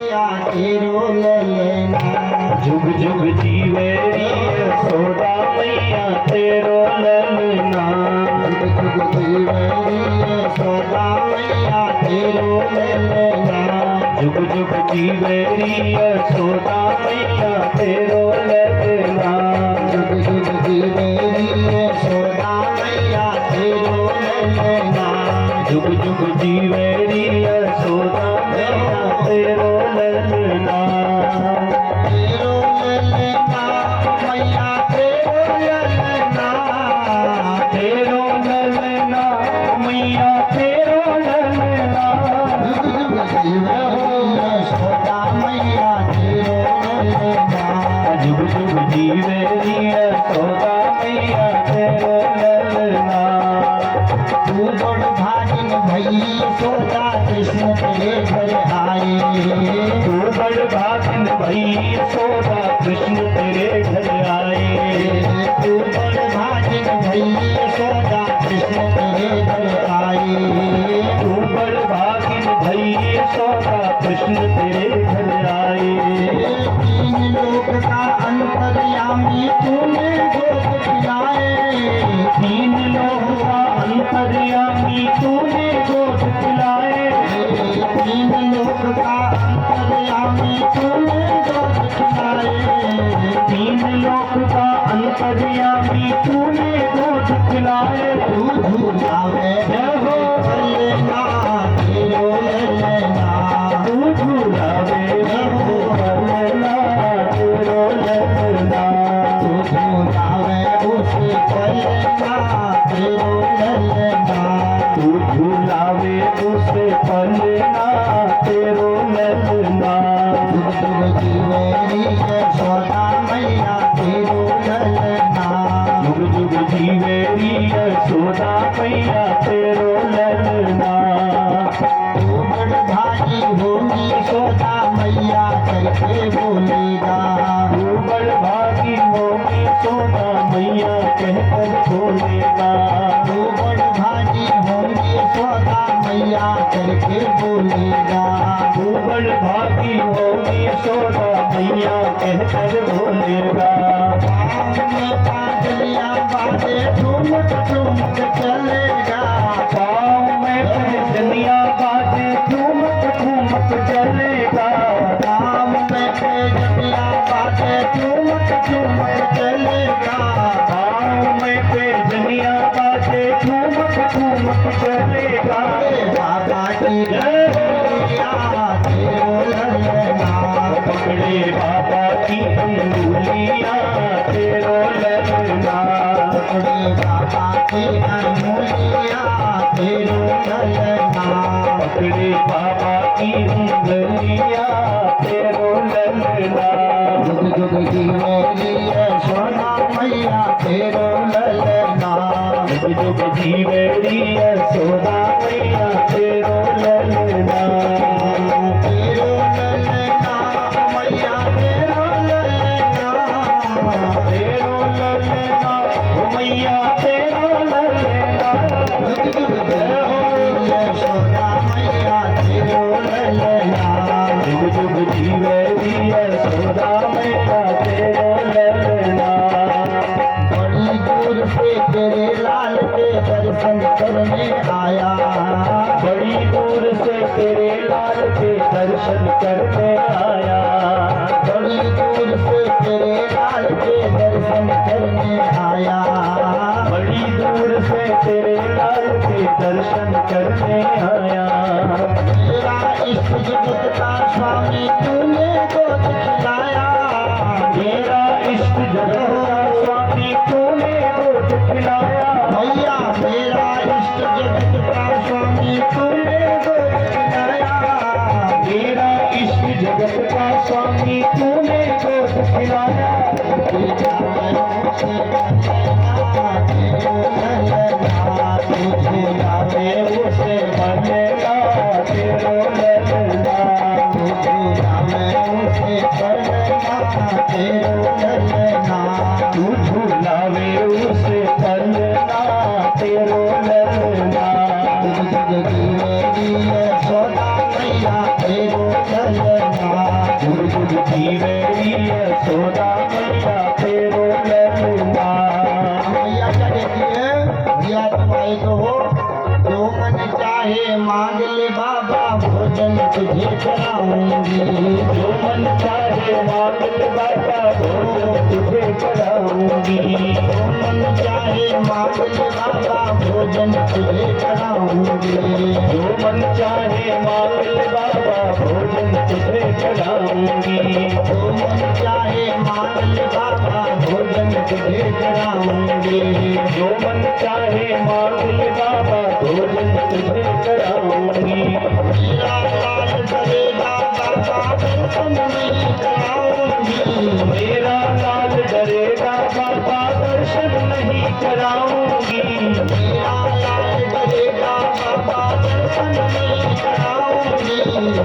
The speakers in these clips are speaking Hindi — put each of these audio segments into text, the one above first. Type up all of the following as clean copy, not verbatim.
तेरो ललना जुग जुग जीवे यशोदा मैया तेरो ललना। जुग जुग जीवे यशोदा मैया तेरो ललना। जुग जुग जीवे यशोदा मैया तेरो ललना। जुग जुग जीवे यशोदा मैया तेरो ललना। जुग जुग जीवे यशोदा मैया तेरो ललना। तेरो ललना मैया तेरो ललना। तेरो ललना मैया तेरो ललना। जुग जुग जीवे यशोदा मैया तेरो ललना। जुग जुग जीवे यशोदा मैया तेरो ललना। तू बड़ भागिन भई यशोदा कृष्ण तेरे घर आए। तू बड़ भागिन भई यशोदा कृष्ण तेरे घर आए। तू बड़ भागिन भई यशोदा कृष्ण तेरे घर आए। तू बड़ भागिन भई यशोदा कृष्ण तेरे घर आए। तीन लोक का अंतर्यामी तूने गोद खिलाए। तीन लोक का अंतर्यामी तूने गोद खिलाए। तीन लोक का अंतर्यामी तूने गोद खिलाए। तीन लोक का अंतर्यामी तूने गोद खिलाए। तू झूलावे जय हो ललना तेरो ललना। तू झूलावे हो ललना तेरो ललना। तू झूलावे उसे पलना तेरो ललना। तू झूलावे उसे पलना तेरो ललना। जुग जुग जीवे यशोदा मैया तेरो ललना। जुग जुग जीवे यशोदा मैया तेरो ललना। तू बड़ भागी होगी यशोदा मैया करके बोलेगा। तू बड़ भागी होगी यशोदा मैया कहकर बोलेगा। तू बड़ भागी होगी यशोदा मैया करके बोलेगा। तू बड़ भागी होगी यशोदा मैया कहकर बोलेगा। पाँव में पागलिया बाजे ठुमक ठुमक चलेगा। पाँव में पैजनिया बाजे ठुमक ठुमक चलेगा। पाँव में पैजनिया बाजे ठुमक ठुमक चलेगा। पाँव में पैजनिया बाजे ठुमक ठुमक चलेगा। बाबा की जय हो तेरो ललना। पकड़े बाबा की अंगुलियां तेरो ललना। पकड़े बाबा की अंगुलियां तेरो ललना। पकड़े बाबा की अंगुलियां तेरो ललना। जुग जुग जीवे यशोदा मैया तेरो ललना। जुग जुग जीवे यशोदा मैया तेरो ललना। तेरो ललना मैया तेरो ललना। तेरो ललना ओ मैया तेरो ललना। जुग जुग जीवे यशोदा मैया तेरो ललना। जुग जुग जीवे यशोदा मैया तेरो ललना। बड़ी दूर से तेरे लाल के दर्शन करने आया। बड़ी दूर से तेरे लाल के दर्शन करने आया। बड़ी दूर से तेरे लाल के दर्शन करने आया। बड़ी दूर से तेरे लाल के दर्शन करने आया। तेरा इष्ट जगत का स्वामी तूने गोद खिलाया। मेरा इष्ट जगत का स्वामी तूने गोद खिलाया। भैया मेरा इष्ट जगत का स्वामी तूने गोद खिलाया। मेरा इष्ट जगत का स्वामी तूने गोद खिलाया। झूलावे उसे बनेगा तेरो ललना। तू झूलावे उसे पलना तेरो ललना। जुग जुग जीवे यशोदा मैया तेरो ललना। जीवेरी यशोदा मैया तेरो ललना। मैया क्या कहती है, भैया तुम आए तो हो, जो मन चाहे मांग ले बाबा, भोजन तुझे कराऊंगी। जो मन चाहे मांग ले बाबा, भोजन तुझे कराऊंगी। जो मन चाहे मांग ले बाबा, भोजन तुझे कराऊंगी। जो मन चाहे मांग ले बाबा, भोजन तुझे कराऊंगी। जो मन चाहे मांग ले बाबा, भोजन तुझे कराऊंगी। जो मन चाहे मांग ले बाबा, भोजन तुझे कराऊंगी। मेरा लाल डरेगा बाबा, दर्शन नहीं कराऊंगी। मेरा लाल डरेगा बाबा, दर्शन नहीं कराऊंगी। मेरा लाल डरेगा बाबा, दर्शन नहीं कराऊंगी।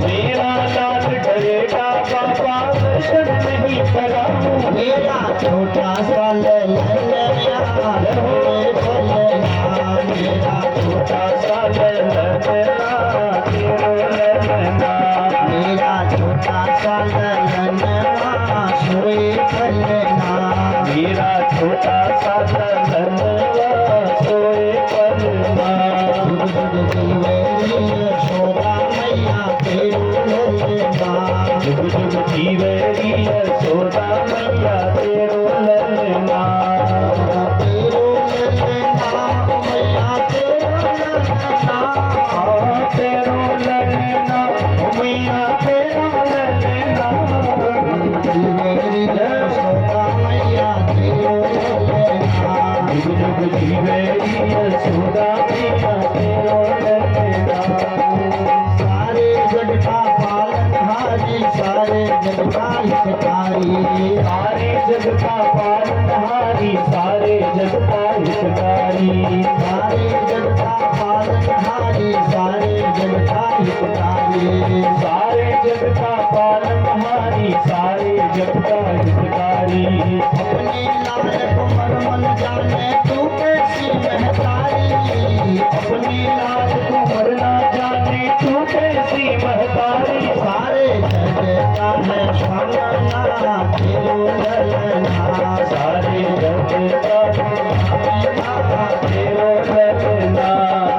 मेरा लाल डरेगा बाबा, दर्शन नहीं कराऊंगी। मेरा छोटा सा ललैया रे भोलेना, मेरा छोटा सा ललना तेरो ललना। मेरा छोटा सा ललना सोए भोलेना। मेरा छोटा सा ललना सोए पलना। जुग जुग जीवेरी यशोदा मैया तेरो ललना। जुग जुग जीवेरी यशोदा मैया तेरो ललना। तेरो ललना मैया तेरो ललना। तेरो ललना मैया तेरो ललना। जीवेरी यशोदा मैया तेरो ललना। जुग जुग जीवेरी यशोदा मैया तेरो ललना। सारे जग का पालनहारी, सारे जग का हितकारी। सारे जग का पालनहारी, सारे जग का हितकारी। सारे जग का पालनहारी, सारे जग का हितकारी। सारे जग का पालनहारी, सारे जग का हितकारी। अपने लाल को मरमन जाने तू कैसी महतारी। अपनी लाज को मरना जाने तू कैसी महतारी। सारे जग का है स्वांगना तेरो ललना। सारे जग का तेरो ललना।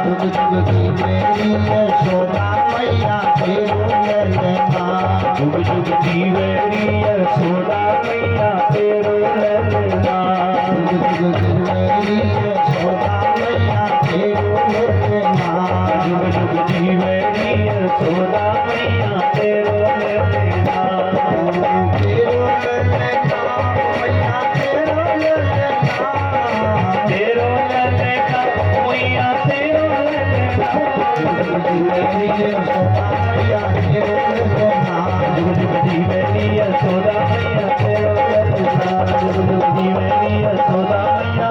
जुग जुग की मेरी यशोदा मैया तेरो ललना। जुग जुग जीवेरी यशोदा मैया तेरो ललना। जुग जुग की मेरी यशोदा मैया तेरो ललना। जुग जुग जीवेरी यशोदा मैया तेरो ललना। तेरो ललना मैया तेरो ललना। तेरो ललना मैया तेरो ललना। मेरी यशोदा मैया तेरो ललना। जुग जुग जीवेरी यशोदा मैया तेरो ललना। जुग जुग जीवेरी यशोदा मैया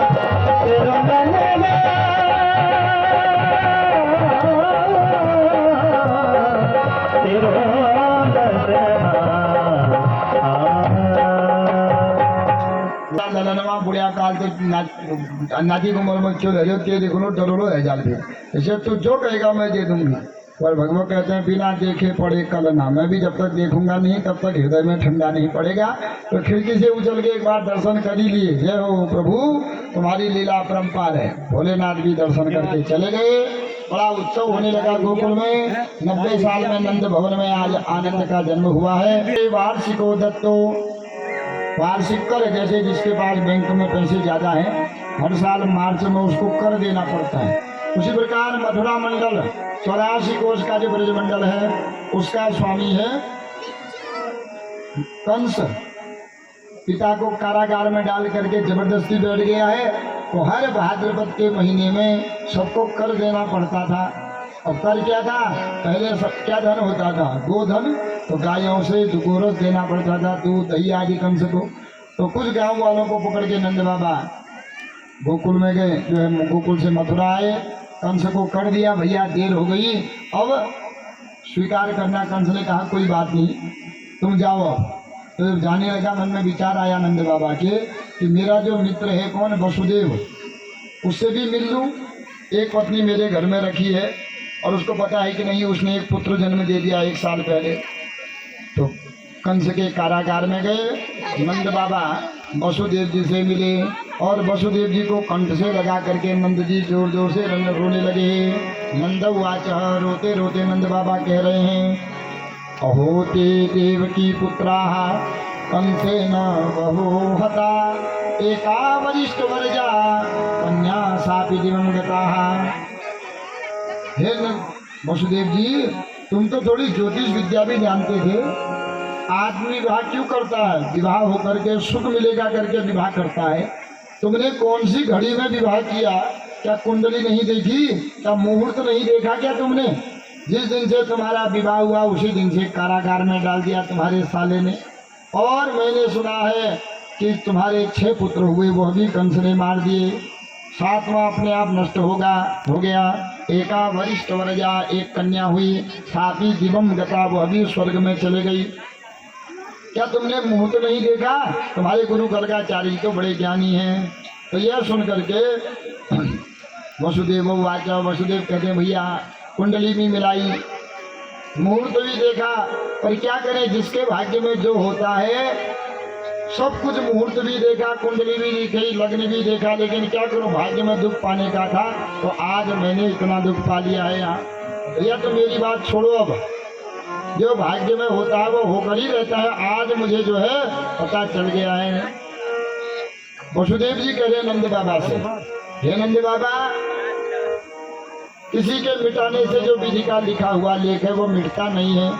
तेरो ललना। तेरो ललनवा बुढ़िया काल तो नाती को मर क्यों धरियो ते देखो नो डरोलो है जाल पे। इसे तू जो कहेगा मैं दे दूंगी। पर भगवान कहते हैं बिना देखे पड़े कलना। मैं भी जब तक देखूंगा नहीं तब तक हृदय में ठंडा नहीं पड़ेगा। तो खिड़की से उछल के एक बार दर्शन कर ही लिए। जय हो प्रभु, तुम्हारी लीला अपरंपार है। भोलेनाथ भी दर्शन करके चले गए। बड़ा उत्सव होने लगा गोकुल में। 90 साल में नंद भवन में आज आनंद का जन्म हुआ है। वार्षिको दत्तो, वार्षिक कर जैसे जिसके पास बैंक में पैसे ज्यादा हैं हर साल मार्च में उसको कर देना पड़ता है। उसी प्रकार मथुरा मंडल 84 कोष का जो ब्रज मंडल है उसका स्वामी है कंस। पिता को कारागार में डाल करके जबरदस्ती बैठ गया है। तो हर भाद्रपद के महीने में सबको कर देना पड़ता था। अब कर क्या था, पहले सब क्या धन होता था, गोधन। तो गायों से जो गोरस देना पड़ता था, दूध दही आदि कंस को। तो कुछ गांव वालों को पकड़ के नंद बाबा गोकुल में गए, जो है गोकुल से मथुरा आए। कंस को कर दिया, भैया देर हो गई, अब स्वीकार करना। कंस ने कहा कोई बात नहीं, तुम जाओ। तो जब जाने लगा मन में विचार आया नंद बाबा के कि मेरा जो मित्र है कौन, वसुदेव, उससे भी मिल लूँ। एक पत्नी मेरे घर में रखी है और उसको पता है कि नहीं उसने एक पुत्र जन्म दे दिया 1 साल पहले। तो कंस के कारागार में गए। नंद बाबा वसुदेव जी से मिले और वसुदेव जी को कंठ से लगा करके नंद जी जोर जोर से रोने लगे। नंद वाच, रोते रोते नंद बाबा कह रहे हैं, अहो ते देवकी पुत्राः कंसेन बहो हता, एका वरिष्ठ वर्जा कन्या सापि दिवं गताः। हे वसुदेव जी, तुम तो थोड़ी ज्योतिष विद्या भी जानते थे। आदमी विवाह क्यों करता है? विवाह होकर के सुख मिलेगा करके विवाह करता है। तुमने कौन सी घड़ी में विवाह किया? क्या कुंडली नहीं देखी? क्या मुहूर्त नहीं देखा क्या तुमने? जिस दिन से तुम्हारा विवाह हुआ उसी दिन से कारागार में डाल दिया तुम्हारे साले ने। और मैंने सुना है कि तुम्हारे 6 पुत्र हुए, वह भी कंस ने मार दिए। 7वां अपने आप नष्ट हो गया। एका वरिष्ठ वर्जा, एक कन्या हुई। सापी दिवम गता, वह भी स्वर्ग में चले गई। क्या तुमने मुहूर्त नहीं देखा? तुम्हारे गुरु गर्गाचार्य तो बड़े ज्ञानी हैं। तो यह सुन करके वसुदेव वाचा, वसुदेव कहते भैया कुंडली भी मिलाई, मुहूर्त भी देखा, पर क्या करें, जिसके भाग्य में जो होता है सब कुछ। मुहूर्त भी देखा, कुंडली भी देखी, लग्न भी देखा, लेकिन क्या करूं, भाग्य में दुख पाने का था तो आज मैंने इतना दुख पा लिया है। यहाँ भैया तो मेरी बात छोड़ो, अब जो भाग्य में होता है वो होकर ही रहता है। आज मुझे जो है पता चल गया है। वसुदेव जी कह रहे नंद बाबा से, हे नंद बाबा, किसी के मिटाने से जो विधि का लिखा हुआ लेख है वो मिटता नहीं है।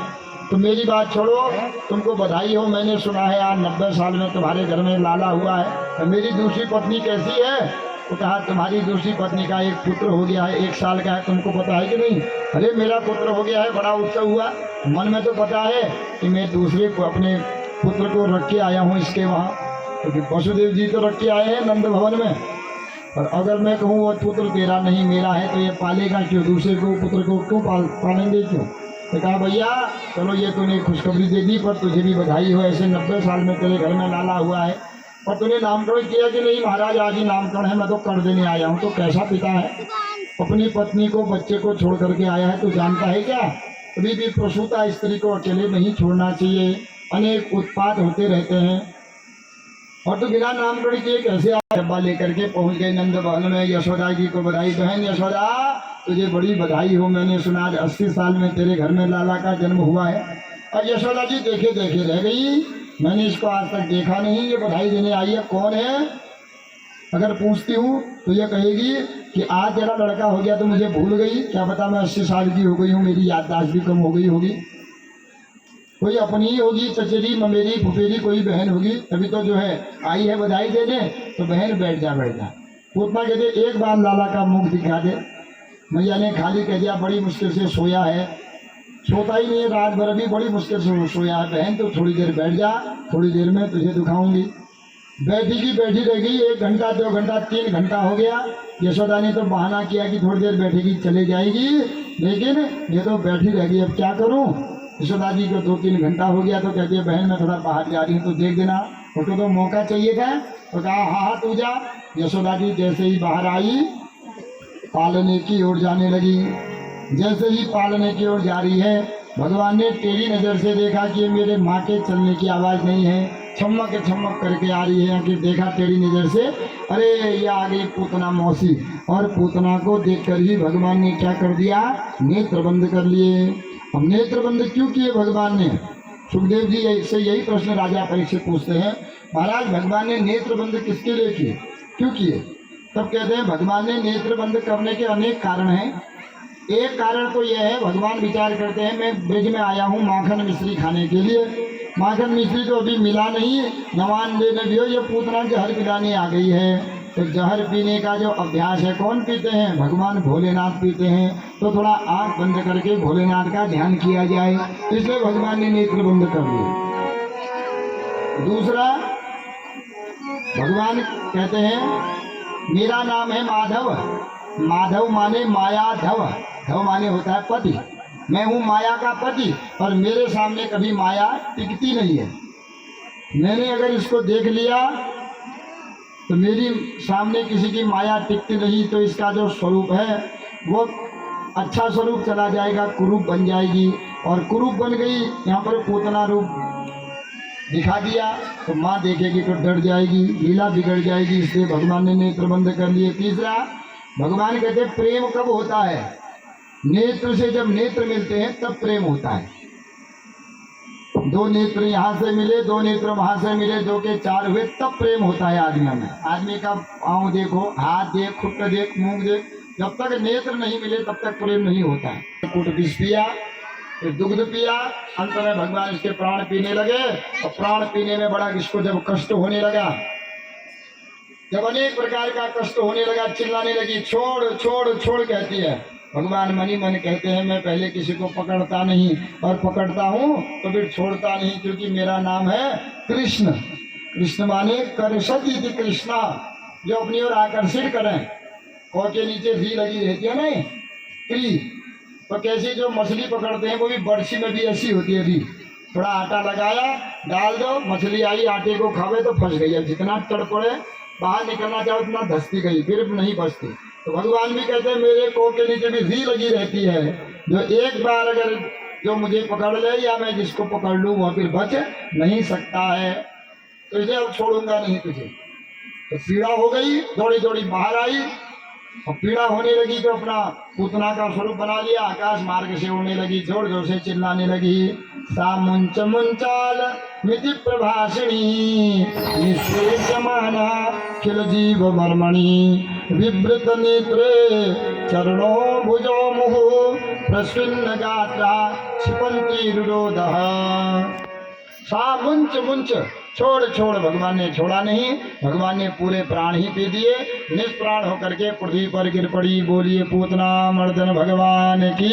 तो मेरी बात छोड़ो, तुमको बधाई हो। मैंने सुना है आज 90 साल में तुम्हारे घर में लाला हुआ है। तो मेरी दूसरी पत्नी कैसी है? तो कहा तुम्हारी दूसरी पत्नी का एक पुत्र हो गया है, 1 साल का है। तुमको पता है कि नहीं? अरे मेरा पुत्र हो गया है, बड़ा उत्सव हुआ। मन में तो पता है कि मैं दूसरे को अपने पुत्र को रख के आया हूँ इसके वहाँ। तो वसुदेव जी तो रख के आए हैं नंद भवन में, और अगर मैं कहूँ वो पुत्र तेरा नहीं मेरा है तो ये पालेगा क्यों? दूसरे को पुत्र को क्यों पालेंगे क्यों? तो कहा भैया चलो ये तूने खुशखबरी दे दी, पर तुझे भी बधाई हो। ऐसे 90 साल में तेरे घर में लाला हुआ है। और तूने नामकरण किया कि नहीं? महाराज आज ही नामकरण है, मैं तो कर देने आया हूँ। तो कैसा पिता है, अपनी पत्नी को बच्चे को छोड़ करके आया है, तो जानता है क्या? कभी भी प्रसूता स्त्री को अकेले नहीं छोड़ना चाहिए। अनेक उत्पात होते रहते हैं। और तो बिना नामकरण किए कैसे डब्बा लेकर के पहुंच गए नंद भवन में। यशोदा जी को बधाई, बहन यशोदा तुझे बड़ी बधाई हो। मैंने सुना आज 80 साल में तेरे घर में लाला का जन्म हुआ है। और यशोदा जी देखे देखे रह गई, मैंने इसको आज तक देखा नहीं, ये बधाई देने आई है, कौन है? अगर पूछती हूँ तो ये कहेगी कि आज तेरा लड़का हो गया तो मुझे भूल गई। क्या पता मैं 80 साल की हो गई हूँ, मेरी याददाश्त भी कम हो गई होगी। कोई अपनी ही होगी, चचेरी ममेरी फुफेरी कोई बहन होगी, तभी तो जो है आई है बधाई दे दे। तो बहन बैठ जा। पूतना कहते एक बार लाला का मुख दिखा दे। मैया ने खाली कह दिया बड़ी मुश्किल से सोया है, सोता ही नहीं है, रात भर भी बड़ी मुश्किल से सोया है। बहन तो थोड़ी देर बैठ जा, थोड़ी देर में तुझे दिखाऊंगी। बैठी रह गई, 1 घंटा 2 घंटा 3 घंटा हो गया। यशोदा ने तो बहाना किया कि थोड़ी देर बैठेगी चले जाएगी, लेकिन ये तो बैठी रह गई। अब क्या करूं? यशोदा जी को 2-3 घंटा हो गया तो कहती है बहन मैं थोड़ा बाहर जा रही हूँ, तो देख देना। उसको तो मौका चाहिए था। तो कहा हाँ तू जा। यशोदा जी जैसे ही बाहर आई, पालने की ओर जाने लगी। जैसे ही पालने की ओर जा रही है, भगवान ने टेढ़ी नज़र से देखा कि मेरे माँ के चलने की आवाज़ नहीं है, छमक करके आ रही है। कि देखा टेढ़ी नज़र से, अरे ये आ गई पूतना मौसी। और पूतना को देखकर ही भगवान ने क्या कर दिया? नेत्र बंद कर लिए। अब नेत्र बंद क्यों किए भगवान ने? सुखदेव जी से यही प्रश्न राजा परीक्षित पूछते हैं, महाराज भगवान ने नेत्र बंद किसके लिए किए, क्यों किए? तब कहते हैं भगवान ने नेत्र बंद करने के अनेक कारण हैं। एक कारण तो यह है, भगवान विचार करते हैं मैं ब्रज में आया हूँ माखन मिश्री खाने के लिए, माखन मिश्री तो अभी मिला नहीं, नवान लेने भी हो, ये पूतना जहर पिलाने आ गई है। तो जहर पीने का जो अभ्यास है कौन पीते हैं? भगवान भोलेनाथ पीते हैं। तो थोड़ा आँख बंद करके भोलेनाथ का ध्यान किया जाए, इसलिए भगवान ने नेत्र बंद कर दिए। दूसरा, भगवान कहते हैं मेरा नाम है माधव। माधव माने माया धव, धव माने होता है पति। मैं हूँ माया का पति, और मेरे सामने कभी माया टिकती नहीं है। मैंने अगर इसको देख लिया तो मेरी सामने किसी की माया टिकती नहीं, तो इसका जो स्वरूप है वो अच्छा स्वरूप चला जाएगा, कुरूप बन जाएगी। और कुरूप बन गई, यहाँ पर पूतना रूप दिखा दिया तो माँ देखेगी तो डर जाएगी, लीला बिगड़ जाएगी, इसलिए भगवान ने नेत्र बंद कर लिए। तीसरा, भगवान कहते हैं प्रेम कब होता है? नेत्र से जब नेत्र मिलते हैं तब प्रेम होता है। दो नेत्र यहाँ से मिले, दो नेत्र वहां से मिले, दो के चार हुए, तब प्रेम होता है आदमी में। आदमी का पाँव देखो, हाथ देख, खुट्ट देख, मुंह देख, जब तक नेत्र नहीं मिले तब तक प्रेम नहीं होता है। कूट विष पिया, फिर दुग्ध पिया, अंत में भगवान इसके प्राण पीने लगे। और प्राण पीने में बड़ा इसको जब कष्ट होने लगा, जब अनेक प्रकार का कष्ट होने लगा, चिल्लाने लगी, छोड़ छोड़ छोड़ कहती है। भगवान मनी मन कहते हैं मैं पहले किसी को पकड़ता नहीं, और पकड़ता हूँ तो फिर छोड़ता नहीं, क्योंकि मेरा नाम है कृष्ण। कृष्ण माने करशति कृष्णा, जो अपनी ओर आकर्षित करें। कौ के नीचे री लगी रहती है ना, क्री, तो कैसे जो मछली पकड़ते हैं वो भी बड़सी में भी ऐसी होती है री। थोड़ा आटा लगाया, डाल दो, मछली आई, आटे को खावे तो फंस गई। अब जितना तड़पड़े बाहर निकलना चाहे उतना धसती गई, फिर नहीं बचती। तो भगवान भी कहते हैं मेरे को के नीचे भी री लगी रहती है, जो एक बार अगर जो मुझे पकड़ ले या मैं जिसको पकड़ लूँ वह फिर बच नहीं सकता है, तो इसे अब छोड़ूंगा नहीं तुझे। तो पीड़ा हो गई, दौड़ी दौड़ी बाहर आई, और पीड़ा होने लगी तो अपना पूतना का स्वरूप बना लिया, आकाश मार्ग से उड़ने लगी, जोर जोर से चिल्लाने लगी, सा मुंच मुंचाल मिति प्रभाषिणी निश्चेषमाना खिल जीव मर्मणि विवृत नेत्रे चरणो भुजो मुहुः प्रस्विन्न गात्रा क्षिपन्ति रुरोधः। सा मुंच मुंच, छोड़ छोड़, भगवान ने छोड़ा नहीं, भगवान ने पूरे प्राण ही पी दिए। निष्प्राण होकर के पृथ्वी पर गिर पड़ी। बोलिए पूतना मर्दन भगवान की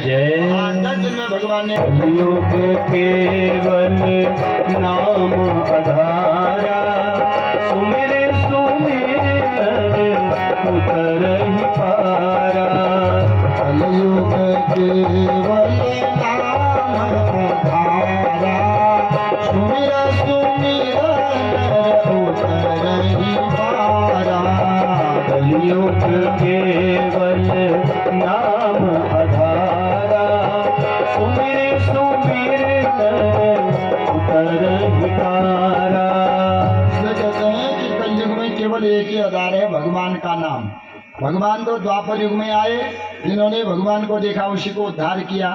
जय। 10 दिन में भगवान ने योग केवल नाम आधारा, सुमिर सुमिर उतर ही पारा। कलयुग केवल नाम आधारा, सुमिर सुमिर उतर ही पारा। कलयुग केवल नाम आधारा, सुमिर सुमिर उतर ही पारा। इसलिए कहते हैं कि कलयुग में केवल एक ही आधार है, भगवान का नाम। भगवान तो द्वापर युग में आए, जिन्होंने भगवान को देखा उसी को उद्धार किया।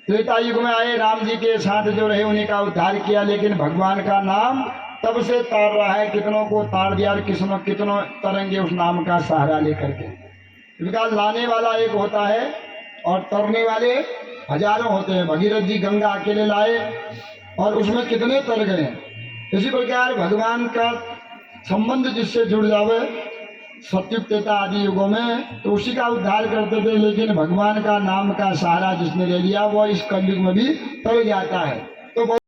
त्रेता युग में आए, राम जी के साथ जो रहे उन्हीं का उद्धार किया। लेकिन भगवान का नाम तब से तार रहा है, कितनों को तार दिया और कितनों तरंगे उस नाम का सहारा लेकर के। इनका लाने वाला एक होता है और तरने वाले हजारों होते हैं। भगीरथ जी गंगा अकेले लाए और उसमें कितने तर गए। इसी प्रकार भगवान का संबंध जिससे जुड़ जावे सत्युग त्रेता आदि युगों में, तो उसी का उद्धार करते थे। लेकिन भगवान का नाम का सहारा जिसने ले लिया वो इस कलयुग में भी तर जाता है। तो